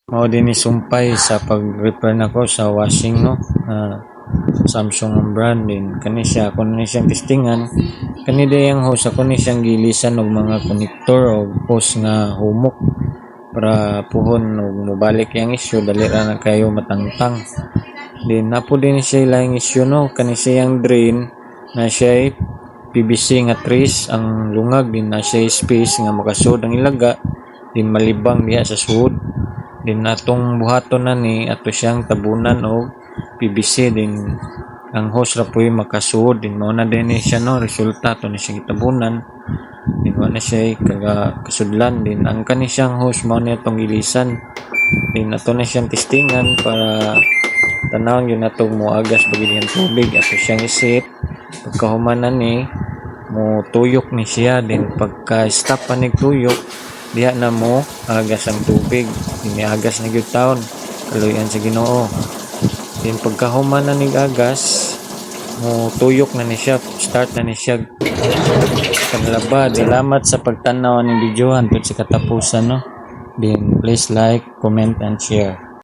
Mao din isumpay sa pag-repair nako sa washing no. Samsung ang brand din kani siya kun ni siyang testingan kani dayang hose ako ni siyang gilisan og mga connector o hose nga humok para puhon og mobalik yang issue dali ra na kayo matangtang. Din napo din siya laing issue no kani siyang drain na siya PVC nga trace ang lungag din na siya space nga makasud ang ilaga din malibang diha sa suod din natong buhaton na ni ato siyang tabunan og PVC din ang hose ra po'y makasuod din mao na din siya no resulta to ni siya gitabunan din wala siya kasudlan din ang kani siyang hose mao ni atong gilisan din ato na siyang testingan para tanawon yun natong moagas bagid yang tubig ato siyang isip pagkahuman na ni mo tuyok ni siya din pagka stop pa nig tuyok diha na mo agas ang tubig iniagas na gyud taon kaluyan sa Ginoo din pagkahuman na nig agas mo tuyok na ni siya start na ni siya kanlaba. Salamat sa pagtanaw ng video hangtod sa katapusan no din please like, comment and share.